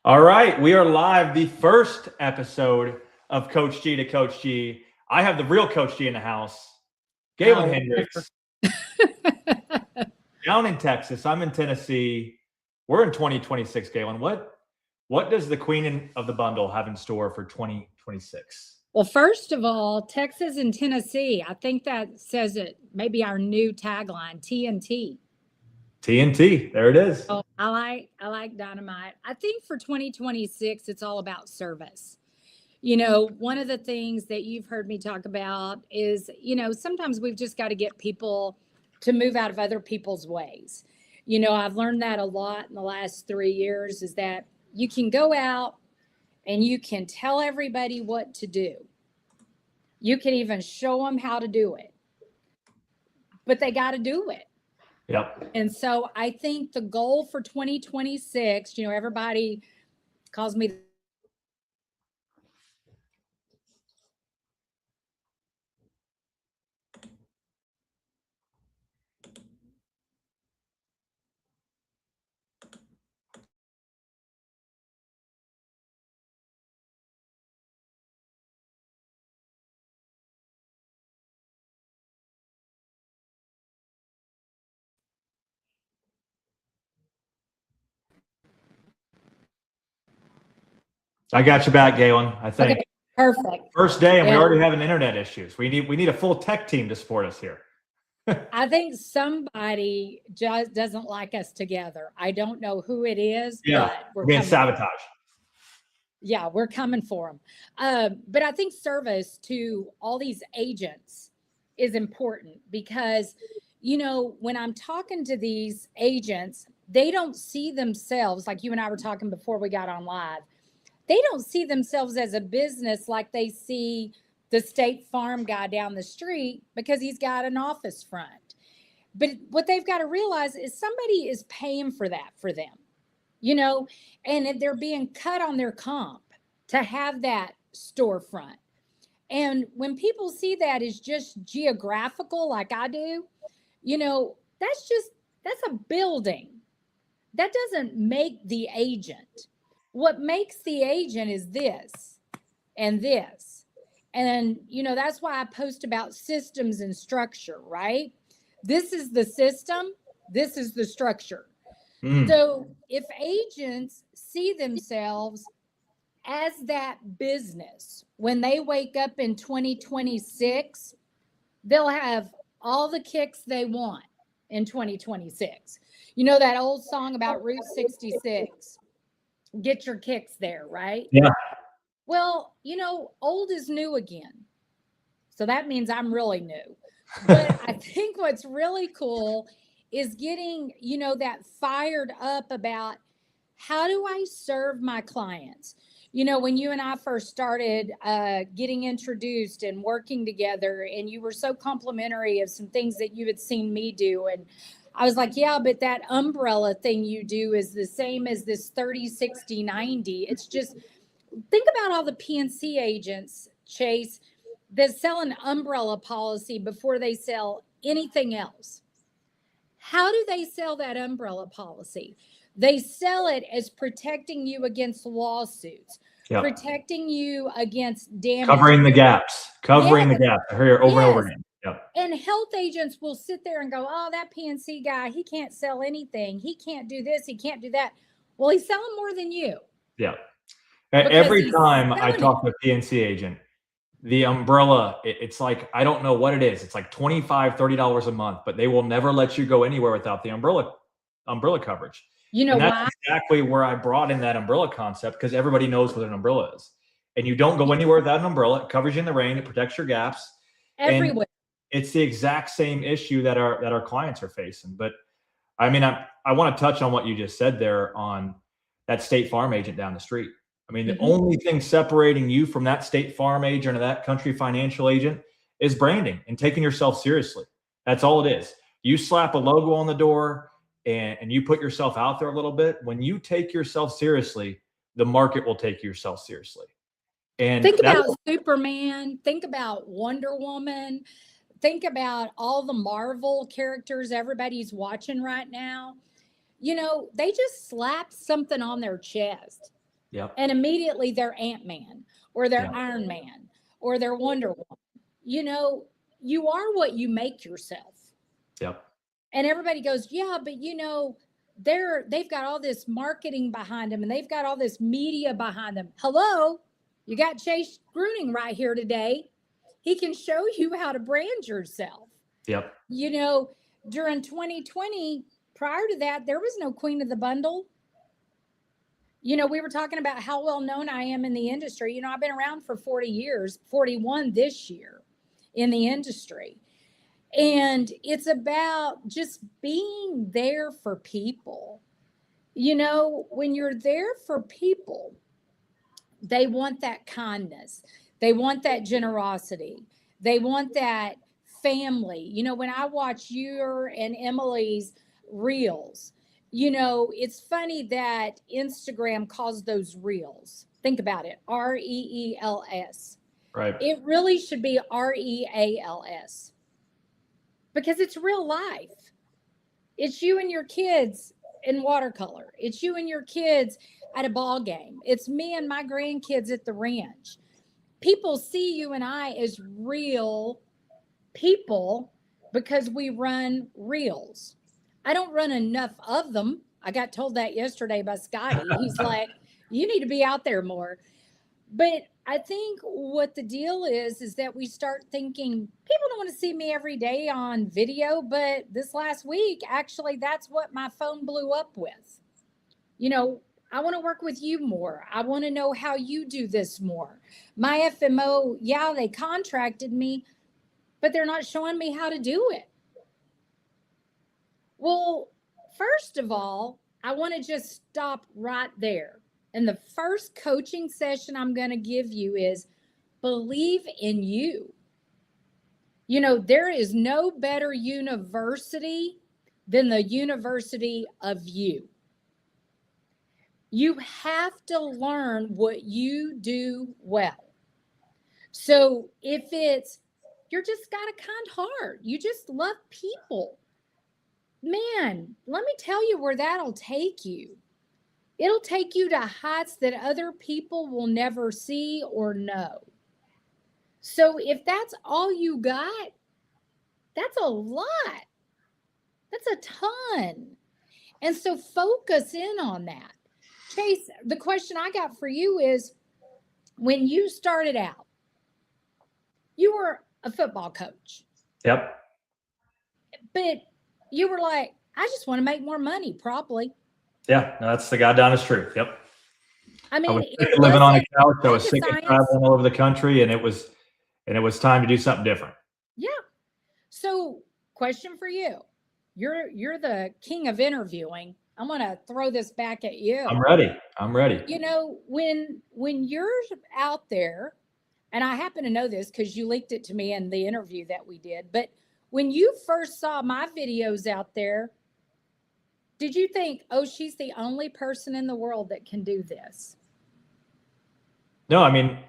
All right, we are live. The first episode of Coach G to Coach G. I have the real Coach G in the house, Gaylan Oh, Hendricks, down in Texas. I'm in Tennessee. We're in 2026, Gaylan. What does the Queen of the Bundle have in store for 2026? well, first of all, Texas and Tennessee. I think that says it. Maybe our new tagline, TNT. TNT. There it is. Oh, I like dynamite. I think for 2026, it's all about service. One of the things that you've heard me talk about is, sometimes we've just got to get people to move out of other people's ways. I've learned that a lot in the last 3 years is that you can go out and you can tell everybody what to do. You can even show them how to do it, but they got to do it. Yep. And so I think the goal for 2026, everybody calls me I got you back, Gaylan. I think okay, perfect. first day, and we Yeah. already having internet issues. We need a full tech team to support us here. I think somebody just doesn't like us together. I don't know who it is, Yeah, but we're being sabotaged. Yeah, we're coming for them. But I think service to all these agents is important because, when I'm talking to these agents, they don't see themselves like you and I were talking before we got on live. They don't see themselves as a business like they see the State Farm guy down the street because he's got an office front. But what they've got to realize is somebody is paying for that for them, you know, and they're being cut on their comp to have that storefront. And when people see that as just geographical, like I do, that's a building. That doesn't make the agent. What makes the agent is this and this. And, that's why I post about systems and structure, right? This is the system, this is the structure. So if agents see themselves as that business, when they wake up in 2026, they'll have all the kicks they want in 2026. You know that old song about Route 66, get your kicks there, right? Yeah. Well, old is new again. So that means I'm really new. But I think what's really cool is getting, that fired up about how do I serve my clients? When you and I first started getting introduced and working together, and you were so complimentary of some things that you had seen me do. And I was like, yeah, but that umbrella thing you do is the same as this 30, 60, 90. It's just, think about all the PNC agents, Chase, that sell an umbrella policy before they sell anything else. How do they sell that umbrella policy? They sell it as protecting you against lawsuits, Yep. protecting you against damage. Covering the gaps. Covering the Yes. gaps. I hear it over and over Yes. again. Yep. And health agents will sit there and go, oh, that PNC guy, he can't sell anything. He can't do this. He can't do that. Well, he's selling more than you. Yeah. Because Every he's time I selling talk to a PNC agent, the umbrella, it's like, I don't know what it is. It's like $25, $30 a month, but they will never let you go anywhere without the umbrella coverage. You know And that's why? exactly where I brought in that umbrella concept, because everybody knows what an umbrella is. And you don't go anywhere without an umbrella. It covers you in the rain. It protects your gaps. Everywhere. And it's the exact same issue that our clients are facing. But I mean, I want to touch on what you just said there on that State Farm agent down the street. I mean, the only thing separating you from that State Farm agent or that Country Financial agent is branding and taking yourself seriously. That's all it is. You slap a logo on the door and you put yourself out there a little bit. When you take yourself seriously, the market will take yourself seriously. And think about Superman. Think about Wonder Woman. Think about all the Marvel characters everybody's watching right now. They just slapped something on their chest. Yep. And immediately they're Ant-Man or they're Yeah. Iron Man or they're Wonder Woman. You know, you are what you make yourself. Yep. And everybody goes, yeah, but you know, they've got all this marketing behind them and they've got all this media behind them. Hello, you got Chase Gruning right here today. He can show you how to brand yourself. Yep. You know, during 2020, prior to that, there was no Queen of the Bundle. You know, we were talking about how well known I am in the industry. You know, I've been around for 40 years, 41 this year in the industry. And it's about just being there for people. You know, when you're there for people, they want that kindness, they want that generosity, they want that family. You know, when I watch your and Emily's reels, you know, it's funny that Instagram calls those reels. Think about it, REELS. Right. It really should be REALS because it's real life. It's you and your kids in watercolor. It's you and your kids at a ball game. It's me and my grandkids at the ranch. People see you and I as real people because we run reels. I don't run enough of them. I got told that yesterday by Scotty. He's like, you need to be out there more. But I think what the deal is that we start thinking people don't want to see me every day on video. But this last week, actually, that's what my phone blew up with. You know, I want to work with you more. I want to know how you do this more. My FMO, yeah, they contracted me, but they're not showing me how to do it. Well, first of all, I want to just stop right there. And the first coaching session I'm going to give you is believe in you. You know, there is no better university than the university of you. You have to learn what you do well. So if it's, you're just got a kind heart, you just love people, man, let me tell you where that'll take you. It'll take you to heights that other people will never see or know. So if that's all you got, that's a lot. That's a ton. And so focus in on that. Chase, the question I got for you is when you started out, you were a football coach. Yep. But you were like, I just want to make more money, probably. Yeah, no, that's the goddamn honest truth. Yep. I mean, I was sick of living on a couch. I was sick of science. traveling all over the country, and it was time to do something different. Yeah. So, question for you: you're the king of interviewing. I'm going to throw this back at you. I'm ready. I'm ready. You know, when you're out there, and I happen to know this because you leaked it to me in the interview that we did, but when you first saw my videos out there, did you think, oh, she's the only person in the world that can do this? No, I mean,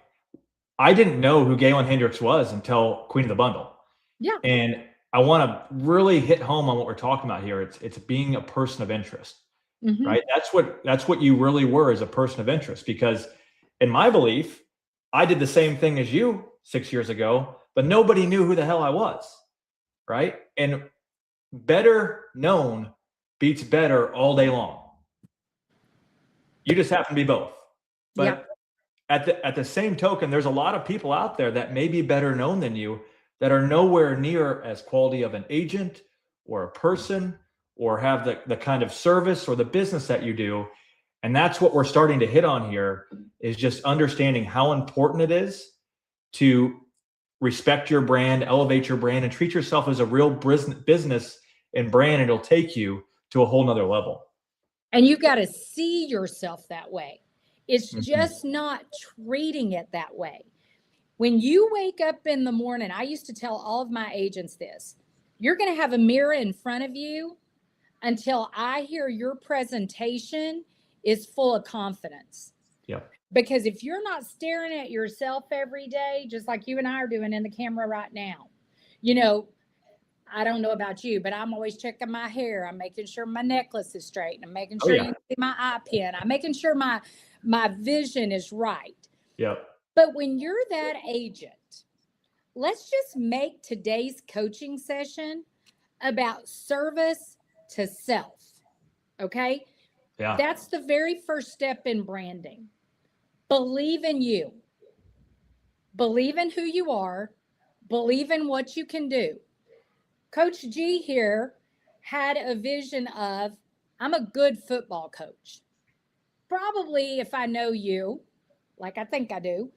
I didn't know who GAYLAN Hendricks was until Queen of the Bundle. Yeah. And I want to really hit home on what we're talking about here. It's being a person of interest, right? That's what you really were, as a person of interest, because in my belief, I did the same thing as you 6 years ago, but nobody knew who the hell I was, right? And better known beats better all day long. You just happen to be both. But at the same token, there's a lot of people out there that may be better known than you that are nowhere near as quality of an agent or a person or have the kind of service or the business that you do. And that's what we're starting to hit on here, is just understanding how important it is to respect your brand, elevate your brand, and treat yourself as a real business and brand. And it'll take you to a whole nother level. And you got to see yourself that way. It's just not treating it that way. When you wake up in the morning, I used to tell all of my agents this: you're going to have a mirror in front of you until I hear your presentation is full of confidence. Yep. Because if you're not staring at yourself every day, just like you and I are doing in the camera right now, you know, I don't know about you, but I'm always checking my hair. I'm making sure my necklace is straight. I'm making Oh sure yeah. you see my eye pin. I'm making sure my vision is right. Yep. But when you're that agent, let's just make today's coaching session about service to self. Okay? Yeah. That's the very first step in branding. Believe in you. Believe in who you are. Believe in what you can do. Coach G here had a vision of, I'm a good football coach. Probably, if I know you, like I think I do,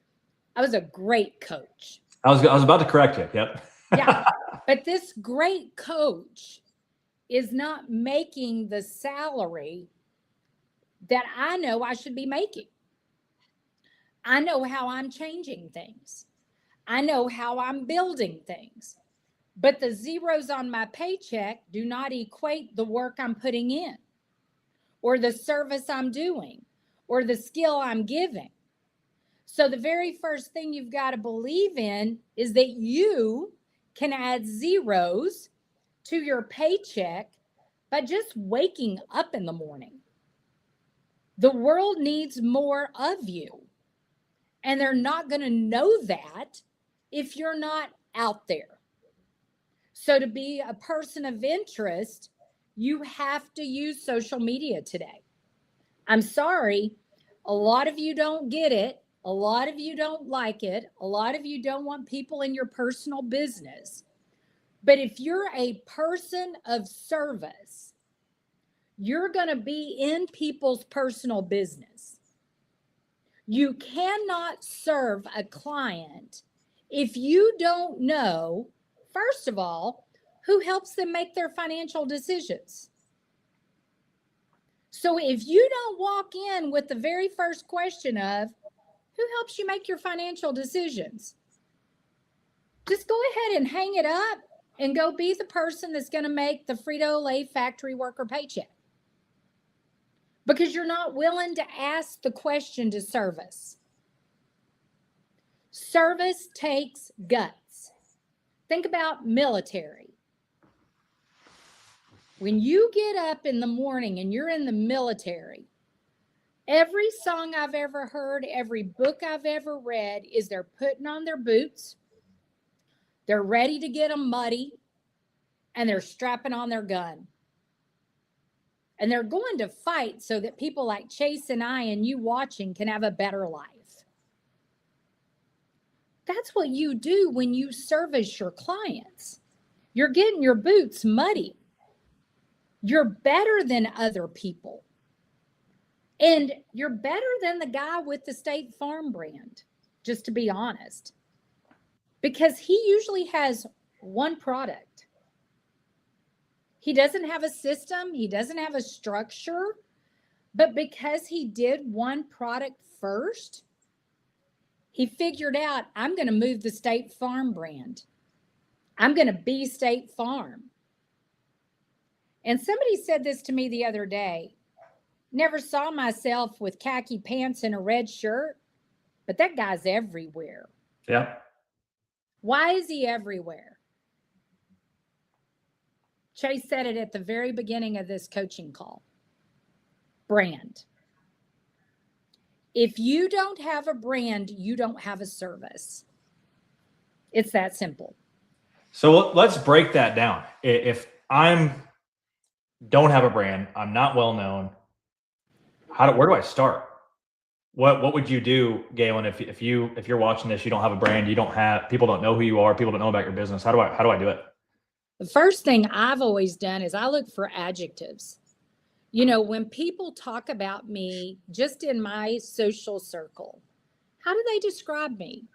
I was a great coach. I was about to correct you. Yep. Yeah. But this great coach is not making the salary that I know I should be making. I know how I'm changing things. I know how I'm building things. But the zeros on my paycheck do not equate the work I'm putting in, or the service I'm doing, or the skill I'm giving. So the very first thing you've got to believe in is that you can add zeros to your paycheck by just waking up in the morning. The world needs more of you, and they're not going to know that if you're not out there. So to be a person of interest, you have to use social media today. I'm sorry, a lot of you don't get it. A lot of you don't like it. A lot of you don't want people in your personal business. But if you're a person of service, you're going to be in people's personal business. You cannot serve a client if you don't know, first of all, who helps them make their financial decisions. So if you don't walk in with the very first question of who helps you make your financial decisions, just go ahead and hang it up and go be the person that's going to make the Frito-Lay factory worker paycheck, because you're not willing to ask the question to service. Service takes guts. Think about military. When you get up in the morning and you're in the military, every song I've ever heard, every book I've ever read is they're putting on their boots, they're ready to get them muddy, and they're strapping on their gun. And they're going to fight so that people like Chase and I and you watching can have a better life. That's what you do when you service your clients. You're getting your boots muddy. You're better than other people. And you're better than the guy with the State Farm brand, just to be honest, because he usually has one product. He doesn't have a system. He doesn't have a structure. But because he did one product first, he figured out, I'm going to move the State Farm brand. I'm going to be State Farm. And somebody said this to me the other day. Never saw myself with khaki pants and a red shirt, but that guy's everywhere. Yeah. Why is he everywhere? Chase said it at the very beginning of this coaching call. Brand. If you don't have a brand, you don't have a service. It's that simple. So let's break that down. If I'm don't have a brand, I'm not well known, where do I start? What would you do, GAYLAN, if you're watching this, you don't have a brand, people don't know who you are, people don't know about your business. How do I do it? The first thing I've always done is I look for adjectives. You know, when people talk about me just in my social circle, how do they describe me?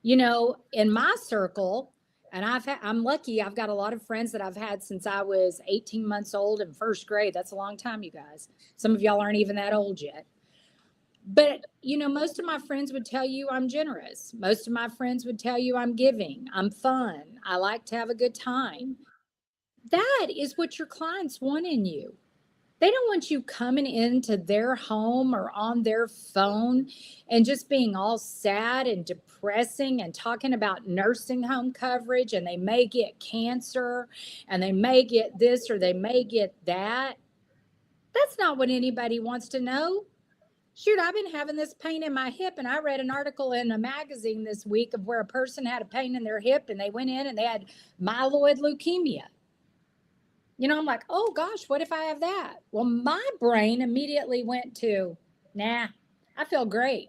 You know, in my circle, and I'm lucky, I've got a lot of friends that I've had since I was 18 months old in first grade. That's a long time, you guys. Some of y'all aren't even that old yet. But, you know, most of my friends would tell you I'm generous. Most of my friends would tell you I'm giving, I'm fun, I like to have a good time. That is what your clients want in you. They don't want you coming into their home or on their phone and just being all sad and depressing and talking about nursing home coverage, and they may get cancer and they may get this or they may get that. That's not what anybody wants to know. Shoot, I've been having this pain in my hip, and I read an article in a magazine this week of where a person had a pain in their hip and they went in and they had myeloid leukemia. I'm like, oh gosh, what if I have that? Well, my brain immediately went to, nah, I feel great.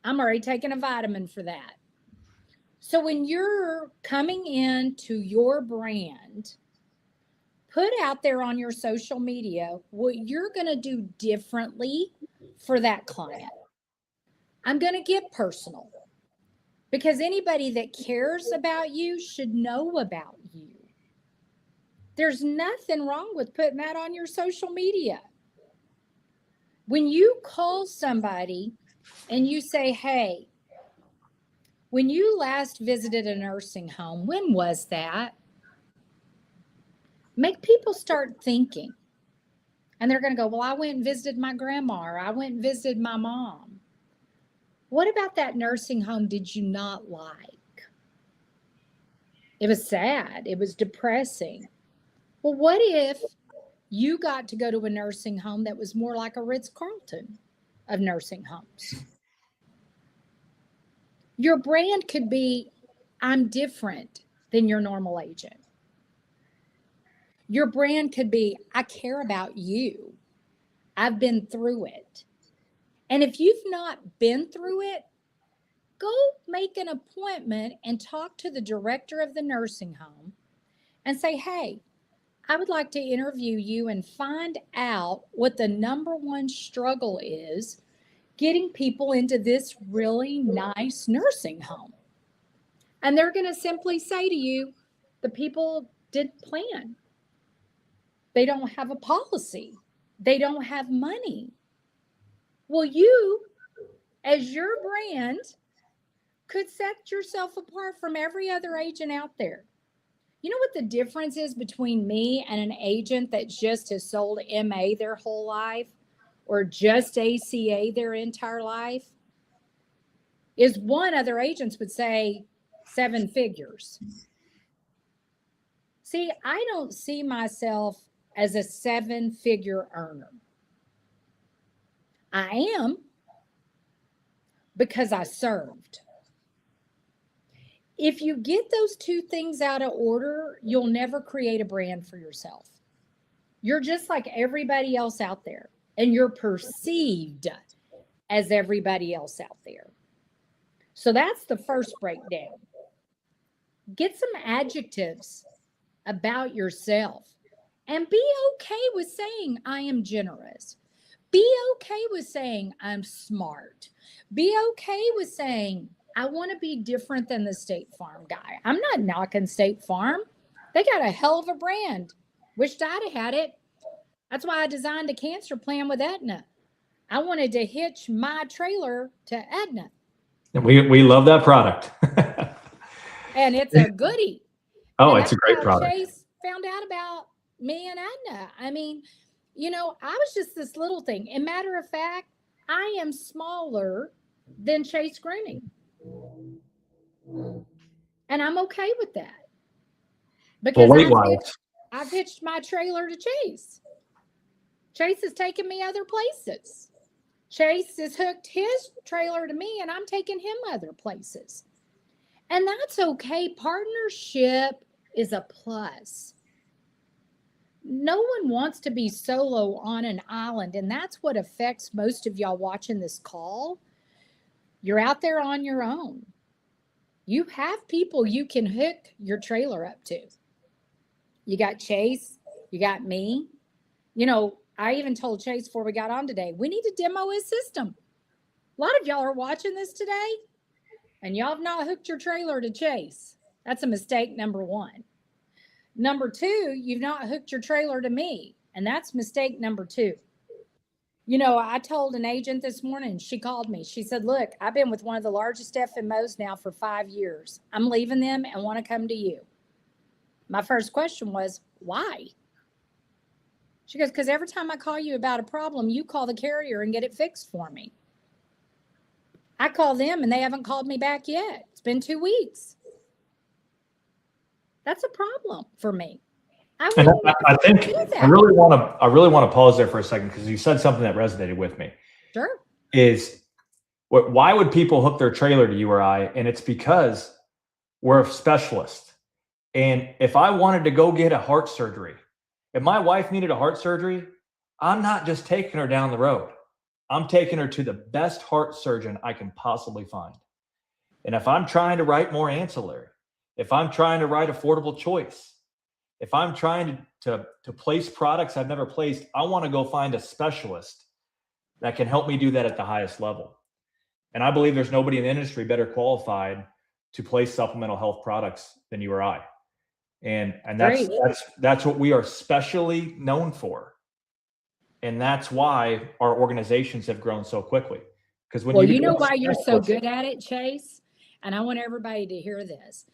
I'm already taking a vitamin for that. So when you're coming into your brand, put out there on your social media what you're going to do differently for that client. I'm going to get personal because anybody that cares about you should know about you. There's nothing wrong with putting that on your social media. When you call somebody and you say, hey, when you last visited a nursing home, when was that? Make people start thinking. And they're going to go, well, I went and visited my grandma, or I went and visited my mom. What about that nursing home did you not like? It was sad. It was depressing. Well, what if you got to go to a nursing home that was more like a Ritz-Carlton of nursing homes? Your brand could be, I'm different than your normal agent. Your brand could be, I care about you. I've been through it. And if you've not been through it, go make an appointment and talk to the director of the nursing home and say, hey, I would like to interview you and find out what the number one struggle is getting people into this really nice nursing home. And they're going to simply say to you, the people didn't plan. They don't have a policy. They don't have money. Well, you, as your brand, could set yourself apart from every other agent out there. You know what the difference is between me and an agent that just has sold MA their whole life or just ACA their entire life? Is one, other agents would say 7 figures. See, I don't see myself as a 7-figure earner. I am, because I served. If you get those two things out of order, you'll never create a brand for yourself. You're just like everybody else out there, and you're perceived as everybody else out there. So that's the first breakdown. Get some adjectives about yourself and be okay with saying, I am generous. Be okay with saying, I'm smart. Be okay with saying, I want to be different than the State Farm guy. I'm not knocking State Farm. They got a hell of a brand. Wished I'd have had it. That's why I designed a cancer plan with Aetna. I wanted to hitch my trailer to Aetna. And we love that product. And it's a goodie. Oh, and it's a great product. Chase found out about me and Aetna. I mean, I was just this little thing. And matter of fact, I am smaller than Chase Grooming. And I'm okay with that. Because I've hitched my trailer to Chase. Chase has taken me other places. Chase has hooked his trailer to me, and I'm taking him other places. And that's okay. Partnership is a plus. No one wants to be solo on an island, and that's what affects most of y'all watching this call. You're out there on your own. You have people you can hook your trailer up to. You got Chase, you got me. I even told Chase before we got on today, we need to demo his system. A lot of y'all are watching this today, and y'all have not hooked your trailer to Chase. That's a mistake, number one. Number two, you've not hooked your trailer to me, and that's mistake number two. I told an agent this morning, she called me. She said, look, I've been with one of the largest FMOs now for 5 years. I'm leaving them and want to come to you. My first question was, why? She goes, because every time I call you about a problem, you call the carrier and get it fixed for me. I call them and they haven't called me back yet. It's been 2 weeks. That's a problem for me. I think I really want to pause there for a second, because you said something that resonated with me. Sure. Is why would people hook their trailer to you or I? And it's because we're a specialist. And if I wanted to go get a heart surgery, if my wife needed a heart surgery, I'm not just taking her down the road. I'm taking her to the best heart surgeon I can possibly find. And if I'm trying to write more ancillary, if I'm trying to write affordable choice, if I'm trying to place products I've never placed, I want to go find a specialist that can help me do that at the highest level. And I believe there's nobody in the industry better qualified to place supplemental health products than you or I. And that's what we are specially known for. And that's why our organizations have grown so quickly. Because when you know why you're so good at it, Chase? And I want everybody to hear this.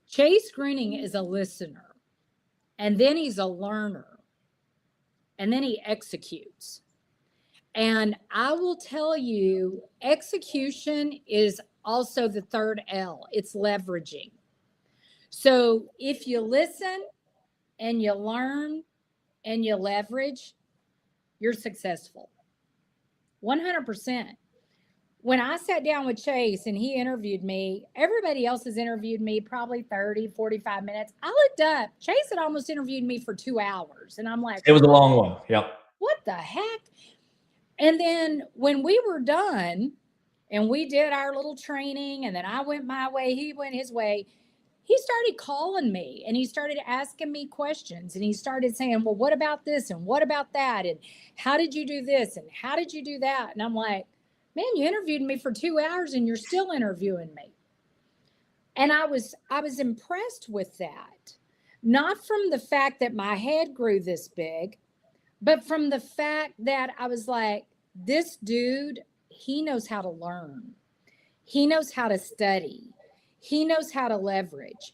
Chase Greening is a listener, and then he's a learner, and then he executes. And I will tell you, execution is also the third L. It's leveraging. So if you listen and you learn and you leverage, you're successful. 100%. When I sat down with Chase and he interviewed me, everybody else has interviewed me probably 30, 45 minutes. I looked up, Chase had almost interviewed me for 2 hours. And I'm like, it was a long one. Yep. What the heck? And then when we were done and we did our little training, and then I went my way, he went his way, he started calling me and he started asking me questions, and he started saying, well, what about this? And what about that? And how did you do this? And how did you do that? And I'm like, man, you interviewed me for 2 hours and you're still interviewing me. And I was impressed with that. Not from the fact that my head grew this big, but from the fact that I was like, this dude, he knows how to learn. He knows how to study. He knows how to leverage.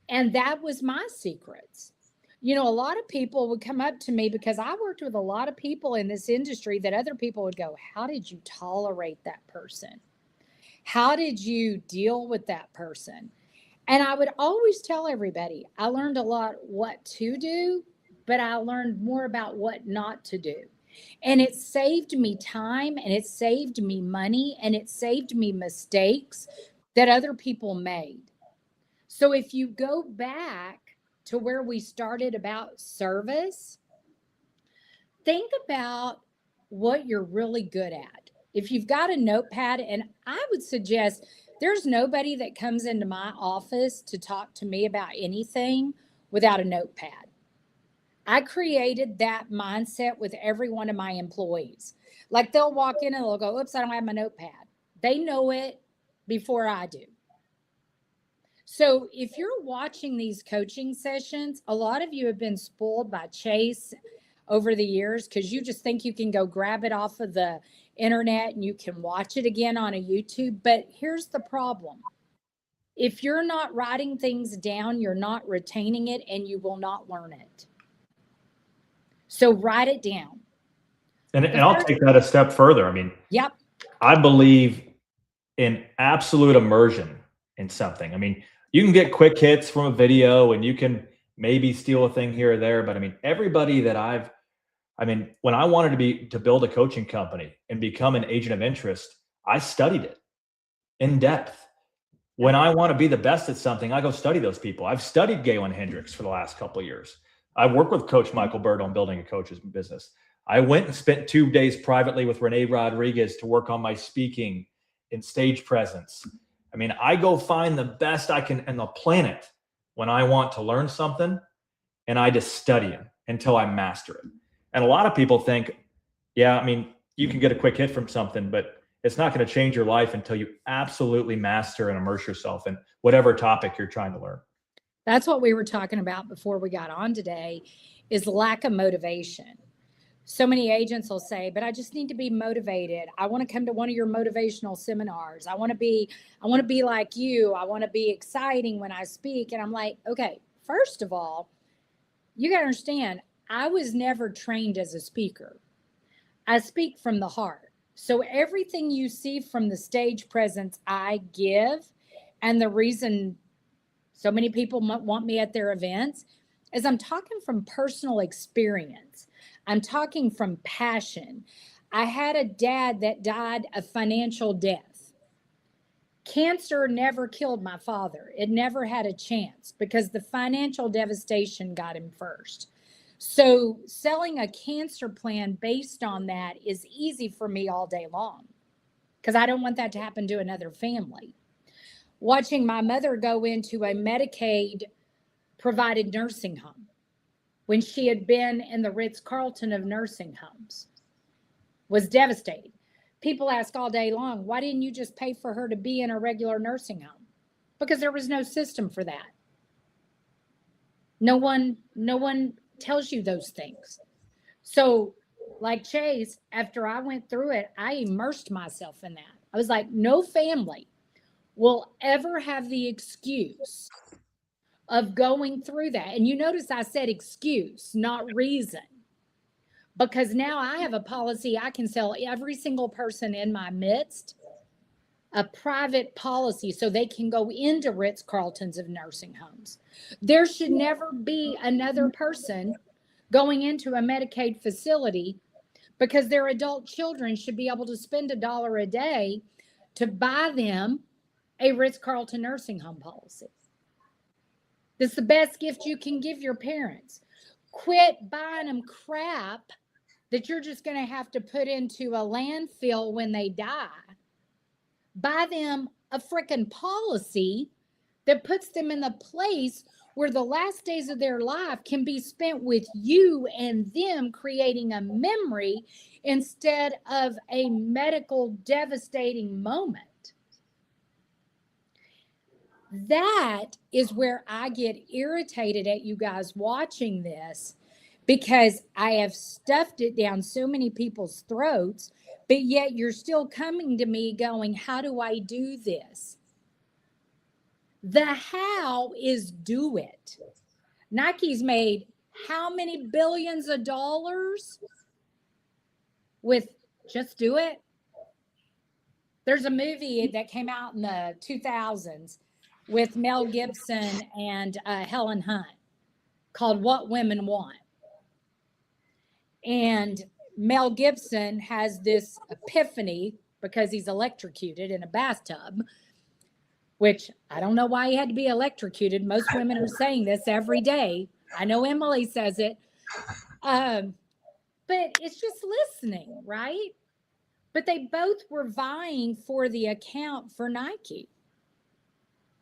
And that was my secrets. You know, a lot of people would come up to me, because I worked with a lot of people in this industry, that other people would go, how did you tolerate that person? How did you deal with that person? And I would always tell everybody, I learned a lot what to do, but I learned more about what not to do. And it saved me time, and it saved me money, and it saved me mistakes that other people made. So if you go back to where we started about service, think about what you're really good at. If you've got a notepad, and I would suggest, there's nobody that comes into my office to talk to me about anything without a notepad. I created that mindset with every one of my employees. Like, they'll walk in and they'll go, oops, I don't have my notepad. They know it before I do. So if you're watching these coaching sessions, a lot of you have been spoiled by Chase over the years, because you just think you can go grab it off of the internet and you can watch it again on a YouTube. But here's the problem. If you're not writing things down, you're not retaining it, and you will not learn it. So write it down. And I'll take that a step further. I mean, yep. I believe in absolute immersion in something. I mean, you can get quick hits from a video, and you can maybe steal a thing here or there. But I mean, everybody that when I wanted to build a coaching company and become an agent of interest, I studied it in depth. When I want to be the best at something, I go study those people. I've studied GAYLAN Hendricks for the last couple of years. I've worked with Coach Michael Bird on building a coach's business. I went and spent 2 days privately with Renee Rodriguez to work on my speaking and stage presence. I mean, I go find the best I can on the planet when I want to learn something, and I just study them until I master it. And a lot of people think, yeah, I mean, you can get a quick hit from something, but it's not going to change your life until you absolutely master and immerse yourself in whatever topic you're trying to learn. That's what we were talking about before we got on today, is lack of motivation. So many agents will say, but I just need to be motivated. I want to come to one of your motivational seminars. I want to be like you. I want to be exciting when I speak. And I'm like, okay, first of all, you got to understand, I was never trained as a speaker. I speak from the heart. So everything you see from the stage presence I give, and the reason so many people want me at their events, is I'm talking from personal experience. I'm talking from passion. I had a dad that died of financial death. Cancer never killed my father. It never had a chance because the financial devastation got him first. So selling a cancer plan based on that is easy for me all day long because I don't want that to happen to another family. Watching my mother go into a Medicaid provided nursing home when she had been in the Ritz-Carlton of nursing homes was devastating. People ask all day long, why didn't you just pay for her to be in a regular nursing home? Because there was no system for that. No one tells you those things. So like Chase, after I went through it, I immersed myself in that. I was like, no family will ever have the excuse of going through that. And you notice I said excuse, not reason. Because now I have a policy, I can sell every single person in my midst a private policy so they can go into Ritz-Carltons of nursing homes. There should never be another person going into a Medicaid facility because their adult children should be able to spend $1 a day to buy them a Ritz-Carlton nursing home policy. That's the best gift you can give your parents. Quit buying them crap that you're just going to have to put into a landfill when they die. Buy them a freaking policy that puts them in the place where the last days of their life can be spent with you and them creating a memory instead of a medical devastating moment. That is where I get irritated at you guys watching this, because I have stuffed it down so many people's throats, but yet you're still coming to me going, how do I do this? The how is do it. Nike's made how many billions of dollars with just do it? There's a movie that came out in the 2000s with Mel Gibson and Helen Hunt called What Women Want. And Mel Gibson has this epiphany because he's electrocuted in a bathtub, which I don't know why he had to be electrocuted. Most women are saying this every day. I know Emily says it. But it's just listening, right? But they both were vying for the account for Nike.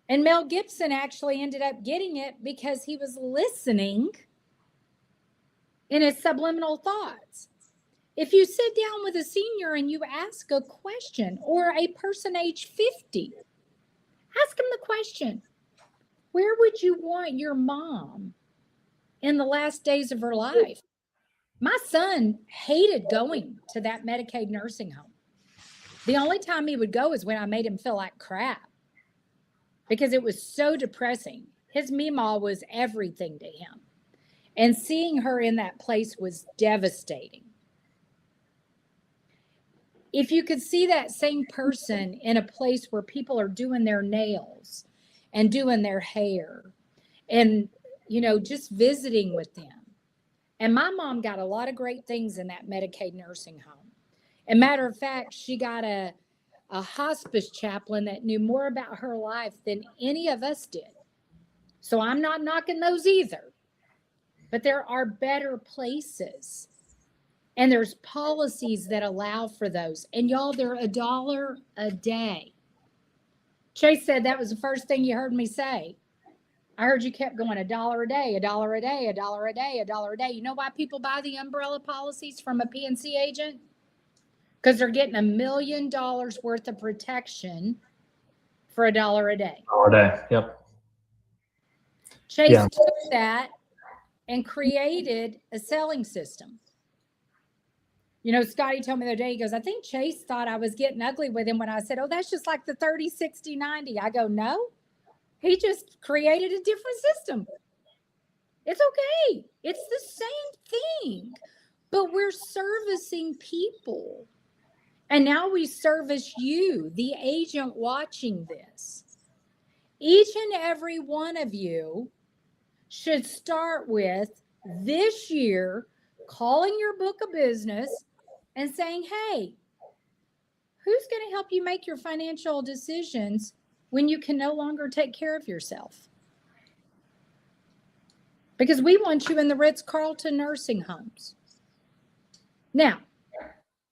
And Mel Gibson actually ended up getting it because he was listening in his subliminal thoughts. If you sit down with a senior and you ask a question, or a person age 50, ask them the question, where would you want your mom in the last days of her life? My son hated going to that Medicaid nursing home. The only time he would go is when I made him feel like crap because it was so depressing. His Meemaw was everything to him. And seeing her in that place was devastating. If you could see that same person in a place where people are doing their nails and doing their hair and, just visiting with them. And my mom got a lot of great things in that Medicaid nursing home. And matter of fact, she got a hospice chaplain that knew more about her life than any of us did. So I'm not knocking those either. But there are better places. And there's policies that allow for those. And y'all, they're $1 a day. Chase said that was the first thing you heard me say. I heard you kept going $1 a day, $1 a day, $1 a day, $1 a day. You know why people buy the umbrella policies from a PNC agent? Because they're getting $1 million worth of protection for $1 a day. $1 a day. Yep. Chase took that and created a selling system. Scotty told me the other day, he goes, I think Chase thought I was getting ugly with him when I said, oh, that's just like the 30, 60, 90. I go, no, he just created a different system. It's okay. It's the same thing, but we're servicing people. And now we service you, the agent watching this. Each and every one of you should start with this year calling your book of business and saying, hey, who's going to help you make your financial decisions when you can no longer take care of yourself? Because we want you in the Ritz-Carlton nursing homes. Now,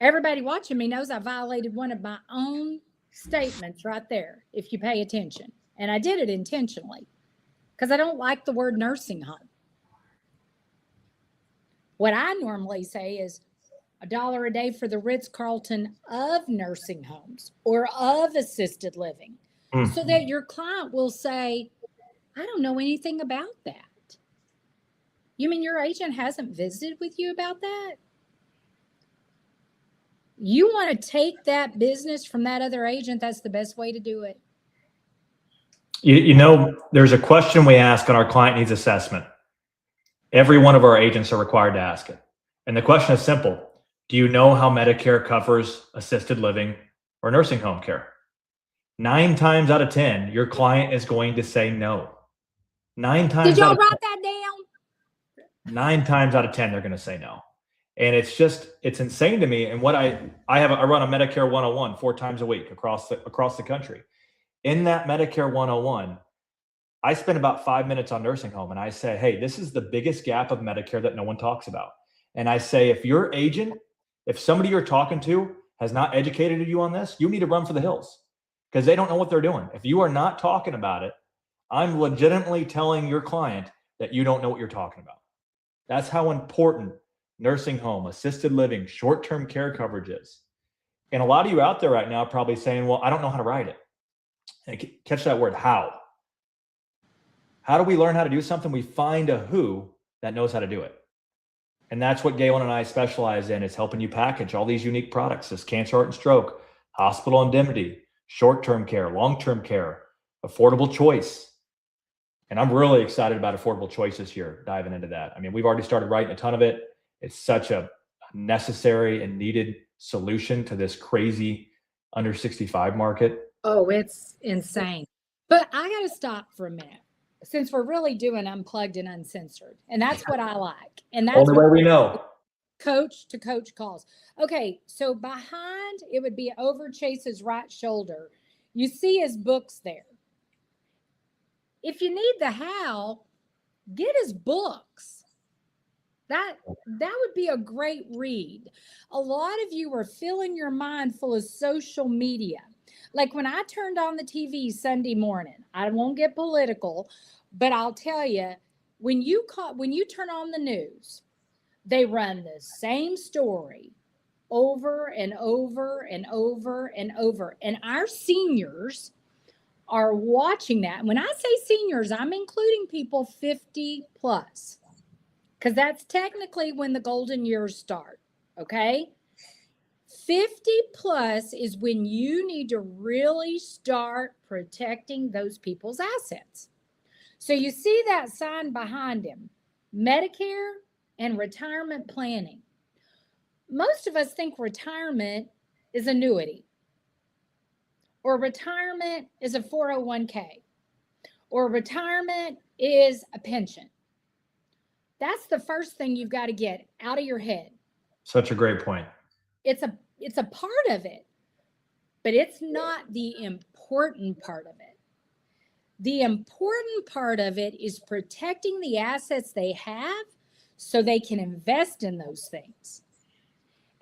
everybody watching me knows I violated one of my own statements right there, if you pay attention. And I did it intentionally because I don't like the word nursing home. What I normally say is $1 a day for the Ritz-Carlton of nursing homes or of assisted living, so that your client will say, I don't know anything about that. You mean your agent hasn't visited with you about that? You want to take that business from that other agent, that's the best way to do it. You know, there's a question we ask on our client needs assessment. Every one of our agents are required to ask it. And the question is simple. Do you know how Medicare covers assisted living or nursing home care? 9 times out of 10, your client is going to say no. 9 times. Did y'all write that down? 9 times out of 10, they're going to say no. And it's insane to me. And what I run a Medicare 101 4 times a week across the country. In that Medicare 101, I spend about 5 minutes on nursing home, and I say, hey, this is the biggest gap of Medicare that no one talks about. And I say, if your agent, if somebody you're talking to has not educated you on this, you need to run for the hills because they don't know what they're doing. If you are not talking about it, I'm legitimately telling your client that you don't know what you're talking about. That's how important nursing home, assisted living, short-term care coverage is. And a lot of you out there right now are probably saying, well, I don't know how to write it. And catch that word, how. How do we learn how to do something? We find a who that knows how to do it. And that's what GAYLAN and I specialize in, is helping you package all these unique products: this cancer, heart, and stroke, hospital indemnity, short-term care, long-term care, affordable choice. And I'm really excited about affordable choice this year, diving into that. I mean, we've already started writing a ton of it. It's such a necessary and needed solution to this crazy under 65 market. Oh, it's insane. But I got to stop for a minute, since we're really doing unplugged and uncensored. And that's what I like. And that's only way we know. Coach to coach calls. Okay, so behind, it would be over Chase's right shoulder. You see his books there. If you need the how, get his books. That would be a great read. A lot of you are filling your mind full of social media. Like when I turned on the TV Sunday morning, I won't get political, but I'll tell you, when you turn on the news, they run the same story over and over and over and over. And our seniors are watching that. When I say seniors, I'm including people 50 plus, because that's technically when the golden years start. Okay. 50 plus is when you need to really start protecting those people's assets. So you see that sign behind him, Medicare and retirement planning. Most of us think retirement is annuity, or retirement is a 401k, or retirement is a pension. That's the first thing you've got to get out of your head. Such a great point. It's a part of it, but it's not the important part of it. The important part of it is protecting the assets they have so they can invest in those things.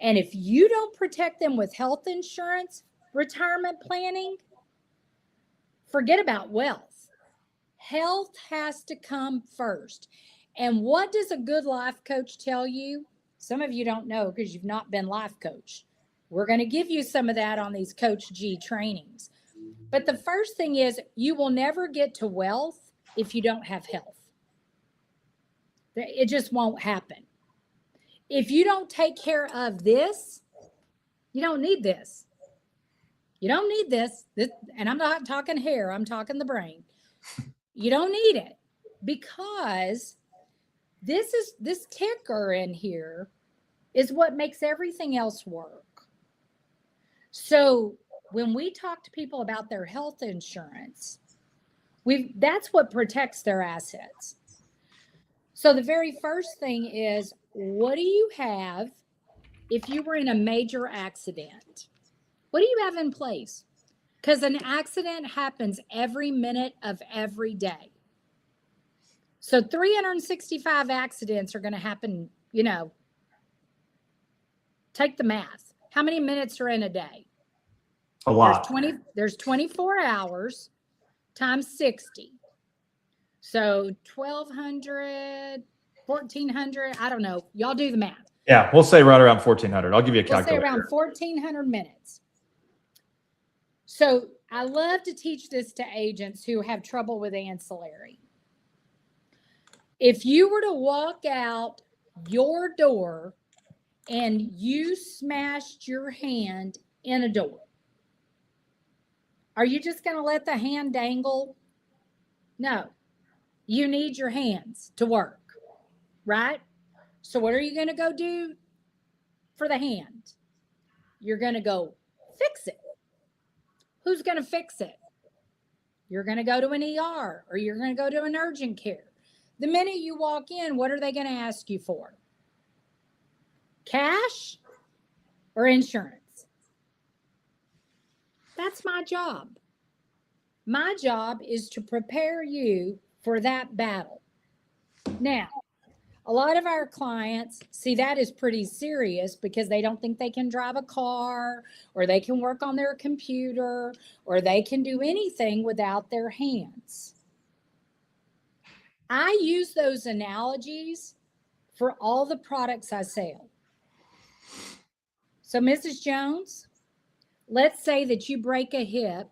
And if you don't protect them with health insurance, retirement planning, forget about wealth. Health has to come first. And what does a good life coach tell you? Some of you don't know because you've not been life coached. We're going to give you some of that on these Coach G trainings. But the first thing is, you will never get to wealth if you don't have health. It just won't happen. If you don't take care of this, you don't need this. You don't need this. And I'm not talking hair, I'm talking the brain. You don't need it, because this ticker in here is what makes everything else work. So when we talk to people about their health insurance, that's what protects their assets. So the very first thing is, what do you have if you were in a major accident? What do you have in place? Because an accident happens every minute of every day. So 365 accidents are going to happen, take the math. How many minutes are in a day? A lot. There's 24 hours times 60. So 1,200, 1,400, I don't know. Y'all do the math. Yeah, we'll say right around 1,400. I'll give you a calculator. We'll say around 1,400 minutes. So I love to teach this to agents who have trouble with ancillary. If you were to walk out your door and you smashed your hand in a door, are you just going to let the hand dangle? No. You need your hands to work, right? So what are you going to go do for the hand? You're going to go fix it. Who's going to fix it? You're going to go to an ER or you're going to go to an urgent care. The minute you walk in, what are they going to ask you for? Cash or insurance? That's my job. My job is to prepare you for that battle. Now, a lot of our clients see that as pretty serious because they don't think they can drive a car or they can work on their computer or they can do anything without their hands. I use those analogies for all the products I sell. So, Mrs. Jones, let's say that you break a hip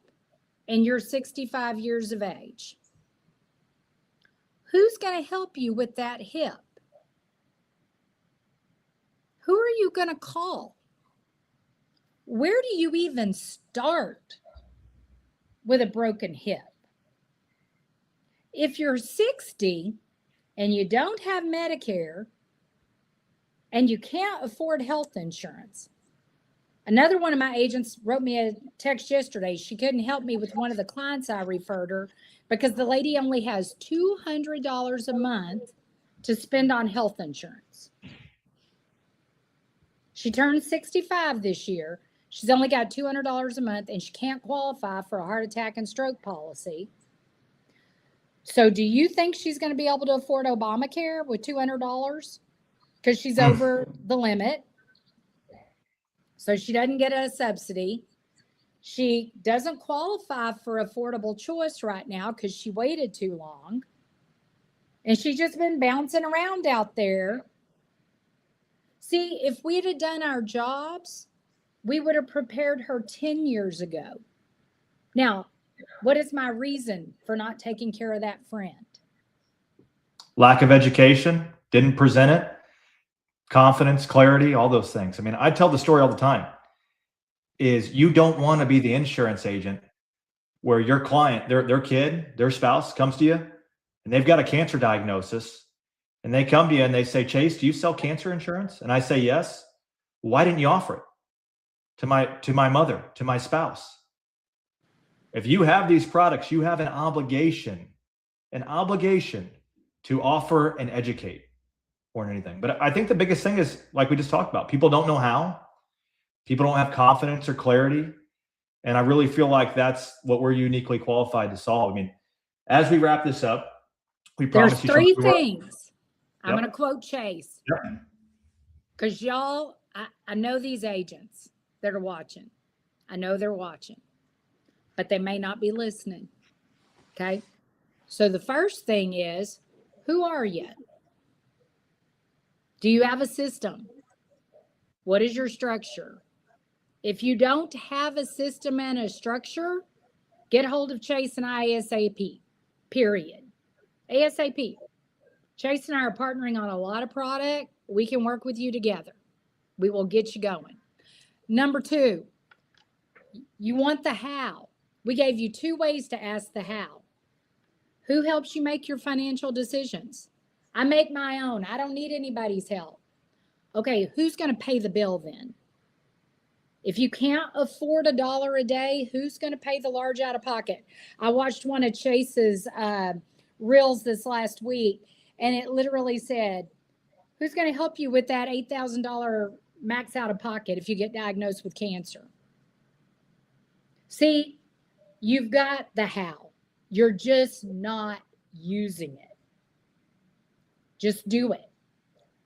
and you're 65 years of age. Who's going to help you with that hip? Who are you going to call? Where do you even start with a broken hip? If you're 60 and you don't have Medicare and you can't afford health insurance, another one of my agents wrote me a text yesterday. She couldn't help me with one of the clients I referred her because the lady only has $200 a month to spend on health insurance. She turned 65 this year. She's only got $200 a month and she can't qualify for a heart attack and stroke policy. So do you think she's going to be able to afford Obamacare with $200? Because she's over the limit. So she doesn't get a subsidy. She doesn't qualify for affordable choice right now because she waited too long. And she's just been bouncing around out there. See, if we'd have done our jobs, we would have prepared her 10 years ago. Now, what is my reason for not taking care of that friend? Lack of education, didn't present it, confidence, clarity, all those things. I mean, I tell the story all the time, is you don't want to be the insurance agent where your client, their kid, their spouse comes to you and they've got a cancer diagnosis and they come to you and they say, Chase, do you sell cancer insurance? And I say, yes. Why didn't you offer it to my mother, to my spouse? If you have these products, you have an obligation to offer and educate more than anything. But I think the biggest thing is, like we just talked about, people don't know how. People don't have confidence or clarity. And I really feel like that's what we're uniquely qualified to solve. I mean, as we wrap this up, we promise There's three things. I'm going to quote Chase. Because y'all, I know these agents that are watching. I know they're watching, but they may not be listening. Okay. So the first thing is, who are you? Do you have a system? What is your structure? If you don't have a system and a structure, get hold of Chase and I ASAP, period. ASAP. Chase and I are partnering on a lot of product. We can work with you together. We will get you going. Number two, you want the how. We gave you 2 ways to ask the how. Who helps you make your financial decisions? I make my own. I don't need anybody's help. Okay, who's going to pay the bill then? If you can't afford $1 a day, who's going to pay the large out of pocket? I watched one of Chase's reels this last week, and it literally said, who's going to help you with that $8,000 max out of pocket if you get diagnosed with cancer? See, you've got the how. You're just not using it. Just do it.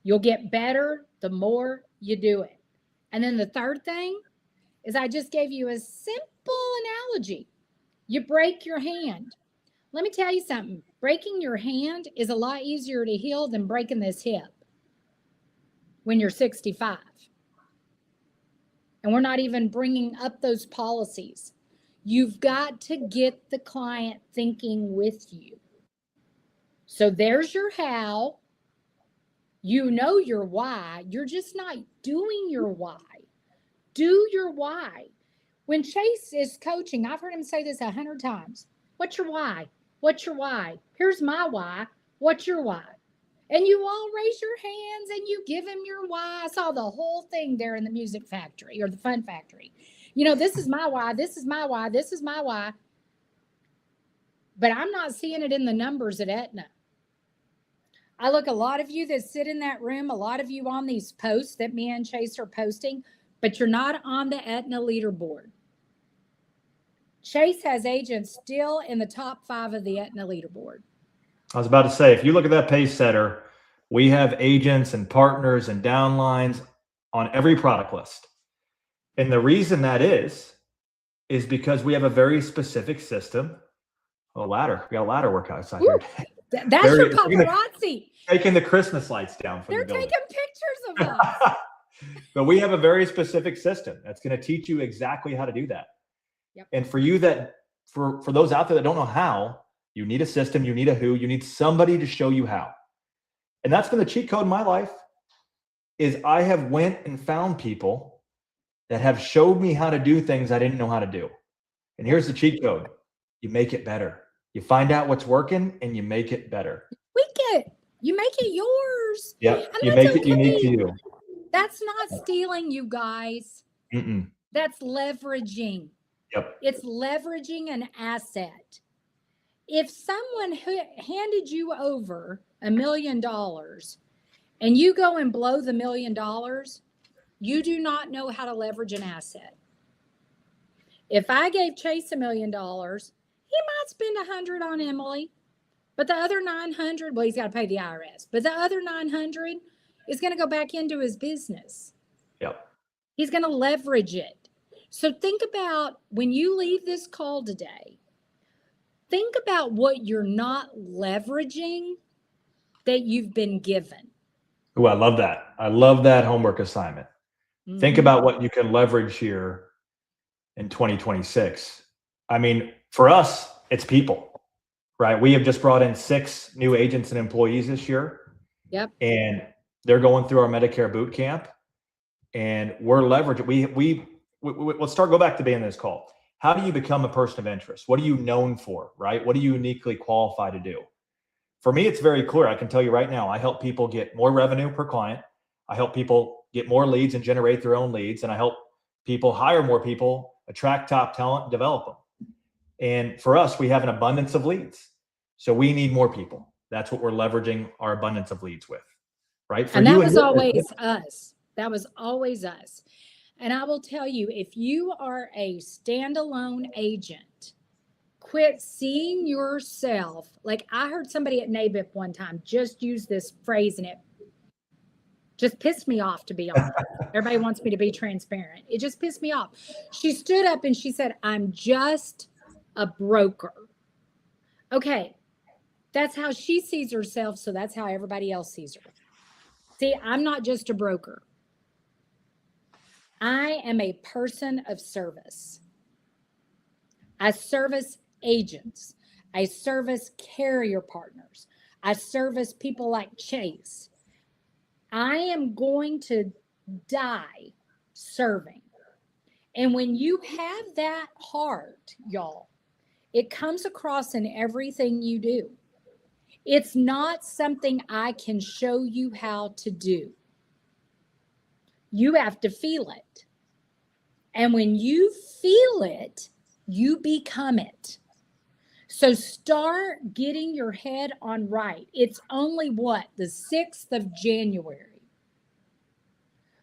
You'll get better the more you do it. And then the third thing is I just gave you a simple analogy. You break your hand. Let me tell you something. Breaking your hand is a lot easier to heal than breaking this hip when you're 65. And we're not even bringing up those policies. You've got to get the client thinking with you. So there's your how. You know your why. You're just not doing your why. Do your why. When Chase is coaching, I've heard him say this 100 times. What's your why? What's your why? Here's my why. What's your why? And you all raise your hands and you give him your why. I saw the whole thing there in the music factory or the fun factory. You know, this is my why. This is my why. This is my why. But I'm not seeing it in the numbers at Aetna. I look, a lot of you that sit in that room, a lot of you on these posts that me and Chase are posting, but you're not on the Aetna leaderboard. Chase has agents still in the top 5 of the Aetna leaderboard. I was about to say, if you look at that pace setter, we have agents and partners and downlines on every product list. And the reason that is because we have a very specific system. Oh, ladder. We got a ladder workout outside here. That's your paparazzi. Taking the Christmas lights down from They're the building. taking pictures of us. But we have a very specific system that's going to teach you exactly how to do that. Yep. And for you for those out there that don't know how, you need a system, you need a who, you need somebody to show you how. And that's been the cheat code in my life, is I have went and found people that have showed me how to do things I didn't know how to do. And here's the cheat code. You make it better. You find out what's working and you make it better. You make it yours. Yep. You make it unique to you. That's not stealing, you guys. Mm-mm. That's leveraging. Yep. It's leveraging an asset. If someone handed you over $1 million and you go and blow the $1 million, you do not know how to leverage an asset. If I gave Chase $1 million, he might spend 100 on Emily, but the other 900, well, he's got to pay the IRS, but the other 900 is going to go back into his business. Yep. He's going to leverage it. So think about when you leave this call today, think about what you're not leveraging that you've been given. Oh, I love that. I love that homework assignment. Mm-hmm. Think about what you can leverage here in 2026. I mean, for us, it's people, right? We have just brought in 6 new agents and employees this year. Yep. And they're going through our Medicare boot camp, and we're leveraging. Let's go back to being this call. How do you become a person of interest? What are you known for, right? What are you uniquely qualified to do? For me, it's very clear. I can tell you right now, I help people get more revenue per client. I help people get more leads and generate their own leads. And I help people hire more people, attract top talent, and develop them. And for us, we have an abundance of leads. So we need more people. That's what we're leveraging our abundance of leads with, right? And that was always us. That was always us. And I will tell you, if you are a standalone agent, quit seeing yourself. Like I heard somebody at NABIP one time just use this phrase, and it just pissed me off, to be honest. Everybody wants me to be transparent. It just pissed me off. She stood up and she said, I'm just a broker. Okay. That's how she sees herself. So that's how everybody else sees her. See, I'm not just a broker. I am a person of service. I service agents. I service carrier partners. I service people like Chase. I am going to die serving. And when you have that heart, y'all, it comes across in everything you do. It's not something I can show you how to do. You have to feel it. And when you feel it, you become it. So start getting your head on right. It's only what? The 6th of January.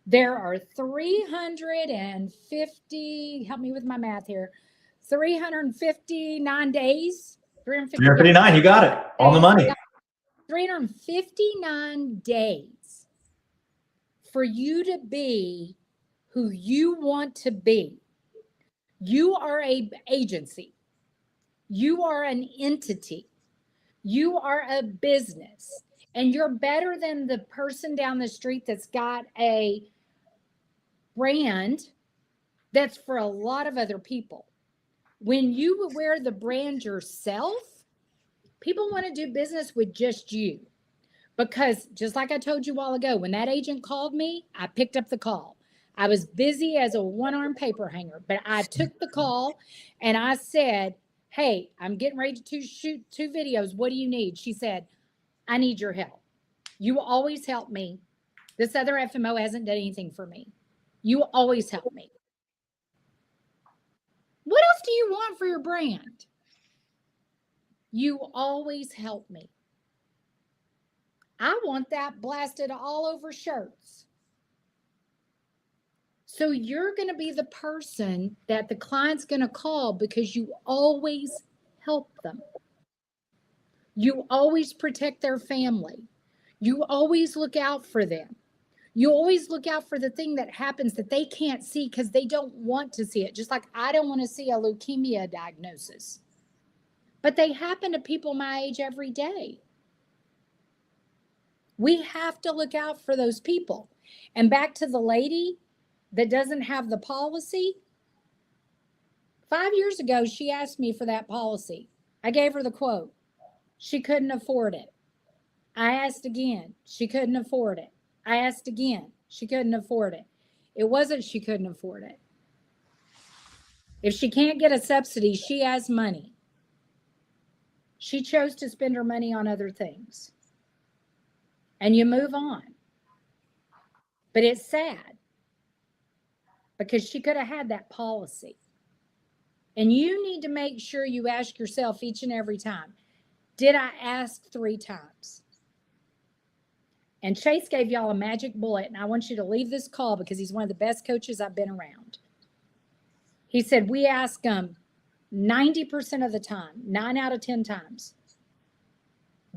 There are 350, help me with my math here, 359 days. 359, you got it. On the money. 359 days for you to be who you want to be. You are an agency. You are an entity. You are a business. And you're better than the person down the street that's got a brand that's for a lot of other people. When you wear the brand yourself, people want to do business with just you. Because just like I told you a while ago, when that agent called me, I picked up the call. I was busy as a one-arm paper hanger, but I took the call and I said, hey, I'm getting ready to shoot 2 videos. What do you need? She said, I need your help. You always help me. This other FMO hasn't done anything for me. You always help me. What else do you want for your brand? You always help me. I want that blasted all over shirts. So you're going to be the person that the client's going to call because you always help them. You always protect their family. You always look out for them. You always look out for the thing that happens that they can't see because they don't want to see it. Just like I don't want to see a leukemia diagnosis. But they happen to people my age every day. We have to look out for those people. And back to the lady that doesn't have the policy. 5 years ago, she asked me for that policy. I gave her the quote. She couldn't afford it. I asked again. She couldn't afford it. I asked again. She couldn't afford it. It wasn't she couldn't afford it. If she can't get a subsidy, she has money. She chose to spend her money on other things. And you move on. But it's sad because she could have had that policy. And you need to make sure you ask yourself each and every time, did I ask 3 times? And Chase gave y'all a magic bullet, and I want you to leave this call because he's one of the best coaches I've been around. He said, we ask them 90% of the time, 9 out of 10 times,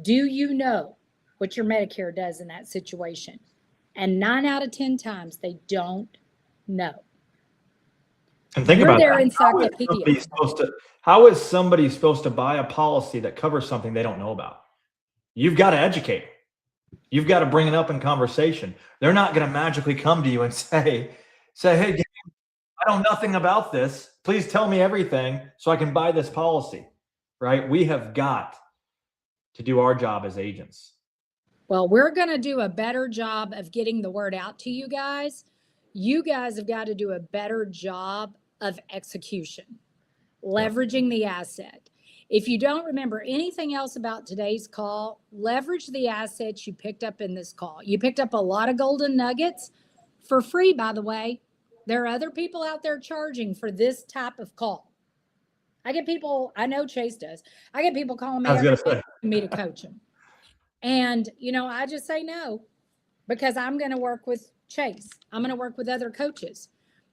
do you know what your Medicare does in that situation? And 9 out of 10 times, they don't know. And think about that. How is somebody supposed to buy a policy that covers something they don't know about? You've got to educate them. You've got to bring it up in conversation. They're not going to magically come to you and say, hey, I know nothing about this. Please tell me everything so I can buy this policy, right? We have got to do our job as agents. Well, we're going to do a better job of getting the word out to you guys. You guys have got to do a better job of execution, leveraging the asset. If you don't remember anything else about today's call, leverage the assets you picked up in this call. You picked up a lot of golden nuggets for free, by the way. There are other people out there charging for this type of call. I get people, I know Chase does. I get people calling me to coach them. And, I just say no because I'm going to work with Chase. I'm going to work with other coaches.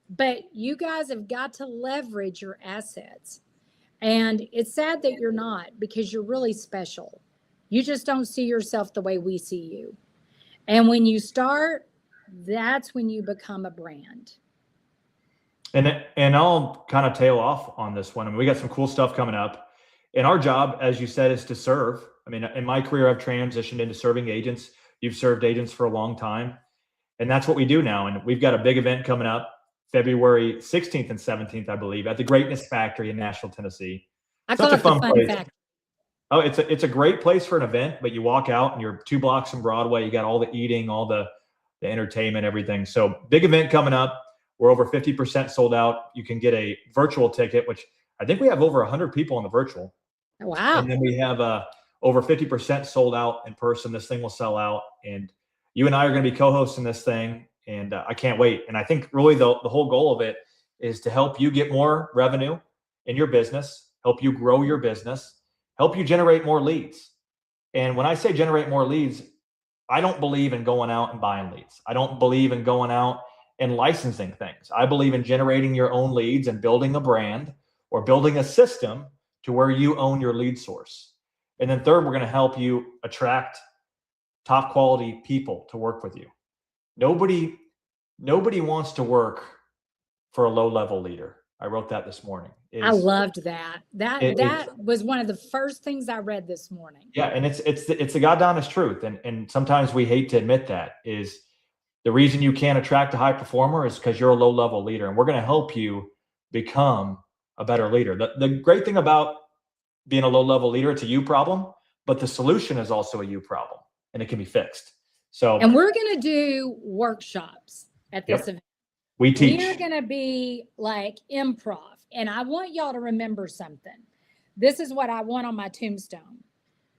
But you guys have got to leverage your assets. And it's sad that you're not because you're really special. You just don't see yourself the way we see you. And when you start, that's when you become a brand. And I'll kind of tail off on this one. I mean, we got some cool stuff coming up. And our job, as you said, is to serve. I mean, in my career, I've transitioned into serving agents. You've served agents for a long time. And that's what we do now. And we've got a big event coming up February 16th and 17th, I believe, at the Greatness Factory in Nashville, Tennessee. I call it the Fun Factory. Oh, it's a great place for an event, but you walk out and you're 2 blocks from Broadway. You got all the eating, all the entertainment, everything. So big event coming up. We're over 50% sold out. You can get a virtual ticket, which I think we have over 100 people on the virtual. Wow. And then we have over 50% sold out in person. This thing will sell out. And you and I are going to be co-hosting this thing. And I can't wait. And I think really the whole goal of it is to help you get more revenue in your business, help you grow your business, help you generate more leads. And when I say generate more leads, I don't believe in going out and buying leads. I don't believe in going out and licensing things. I believe in generating your own leads and building a brand or building a system to where you own your lead source. And then third, we're going to help you attract top quality people to work with you. Nobody wants to work for a low-level leader. I wrote that this morning. I loved that. That was one of the first things I read this morning. Yeah, and it's the God honest truth. And sometimes we hate to admit that is the reason you can't attract a high performer is because you're a low-level leader, and we're going to help you become a better leader. The great thing about being a low-level leader, it's a you problem, but the solution is also a you problem, and it can be fixed. So, and we're going to do workshops at this event. We teach. We're going to be like improv. And I want y'all to remember something. This is what I want on my tombstone.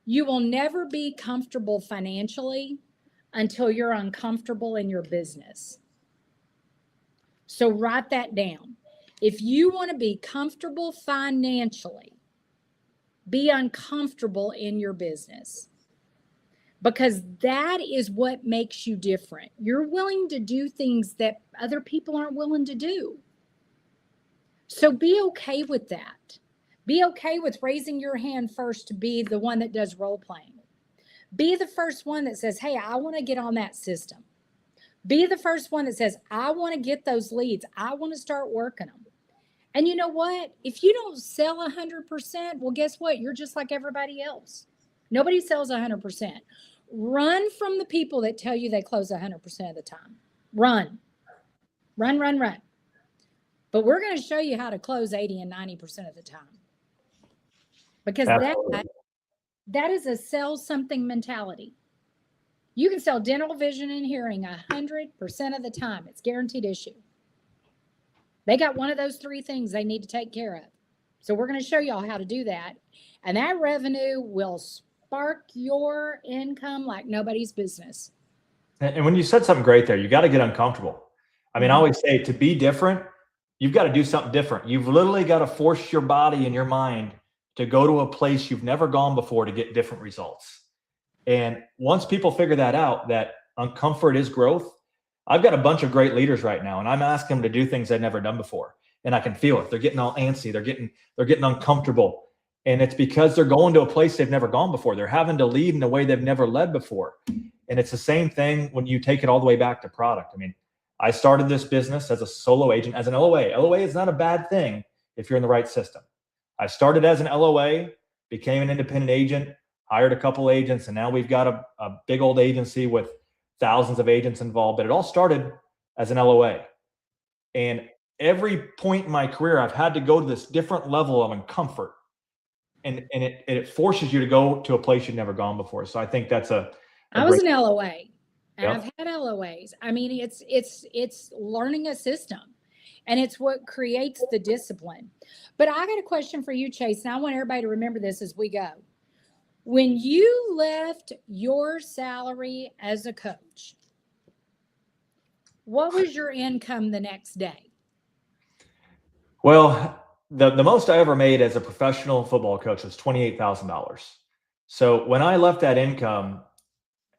You will never be comfortable financially until you're uncomfortable in your business. So write that down. If you want to be comfortable financially, be uncomfortable in your business. Because that is what makes you different. You're willing to do things that other people aren't willing to do. So be okay with that. Be okay with raising your hand first to be the one that does role playing. Be the first one that says, hey, I want to get on that system. Be the first one that says, I want to get those leads. I want to start working them. And you know what? If you don't sell 100%, well, guess what? You're just like everybody else. Nobody sells 100%. Run from the people that tell you they close 100% of the time. Run. Run, run, run. But we're going to show you how to close 80 and 90% of the time. Because that is a sell something mentality. You can sell dental, vision, and hearing 100% of the time. It's guaranteed issue. They got one of those three things they need to take care of. So we're going to show y'all how to do that. And that revenue will spark your income like nobody's business. And when you said something great there, you got to get uncomfortable. I mean, I always say to be different, you've got to do something different. You've literally got to force your body and your mind to go to a place you've never gone before to get different results. And once people figure that out, that uncomfort is growth. I've got a bunch of great leaders right now, and I'm asking them to do things they've never done before. And I can feel it. They're getting all antsy. They're getting uncomfortable. And it's because they're going to a place they've never gone before. They're having to lead in a way they've never led before. And it's the same thing when you take it all the way back to product. I mean, I started this business as a solo agent, as an LOA. LOA is not a bad thing if you're in the right system. I started as an LOA, became an independent agent, hired a couple agents, and now we've got a big old agency with thousands of agents involved. But it all started as an LOA. And every point in my career, I've had to go to this different level of uncomfort. And it forces you to go to a place you've never gone before. So I think that's I was an LOA, and I've had LOAs. I mean, it's learning a system, and it's what creates the discipline. But I got a question for you, Chase, and I want everybody to remember this as we go. When you left your salary as a coach, what was your income the next day? Well, the most I ever made as a professional football coach was $28,000. So when I left that income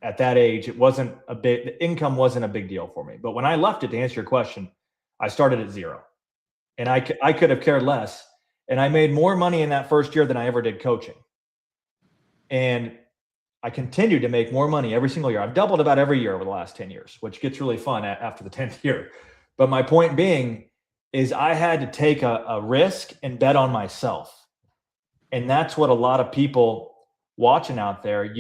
at that age, the income wasn't a big deal for me. But when I left it, to answer your question, I started at zero, and I could have cared less. And I made more money in that first year than I ever did coaching. And I continued to make more money every single year. I've doubled about every year over the last 10 years, which gets really fun after the 10th year. But my point being is I had to take a risk and bet on myself. And that's what a lot of people watching out there,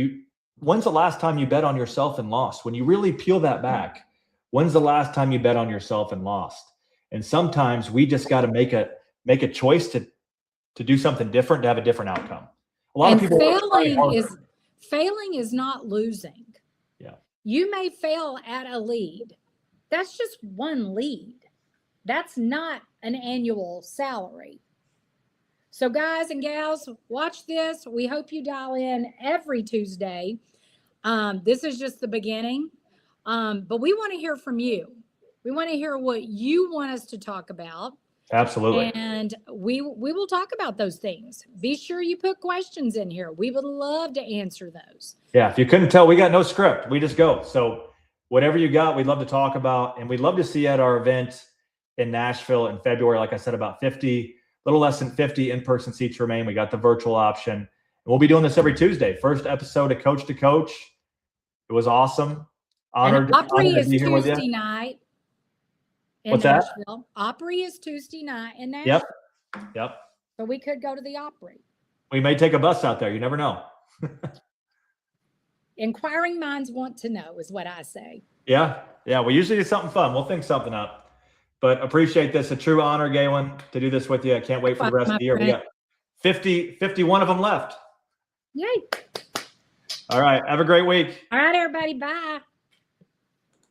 when's the last time you bet on yourself and lost? When you really peel that back, when's the last time you bet on yourself and lost? And sometimes we just got to make a choice to do something different, to have a different outcome. A lot of people failing is not losing. Yeah. You may fail at a lead. That's just one lead. That's not an annual salary. So guys and gals, watch this. We hope you dial in every Tuesday. This is just the beginning. But we want to hear from you. We want to hear what you want us to talk about. Absolutely. And we will talk about those things. Be sure you put questions in here. We would love to answer those. Yeah, if you couldn't tell, we got no script. We just go. So whatever you got, we'd love to talk about. And we'd love to see you at our event in Nashville in February. Like I said, about 50, a little less than 50 in-person seats remain. We got the virtual option. And we'll be doing this every Tuesday. First episode of Coach to Coach. It was awesome. Honored And Opry is to be here with you. Tuesday night in What's Nashville. Opry is Tuesday night in Nashville. Yep. So we could go to the Opry. We may take a bus out there. You never know. Inquiring minds want to know is what I say. Yeah. We usually do something fun. We'll think something up. But appreciate this. A true honor, GAYLAN, to do this with you. I can't wait for the rest of the year. We got 51 of them left. Yay. All right. Have a great week. All right, everybody. Bye.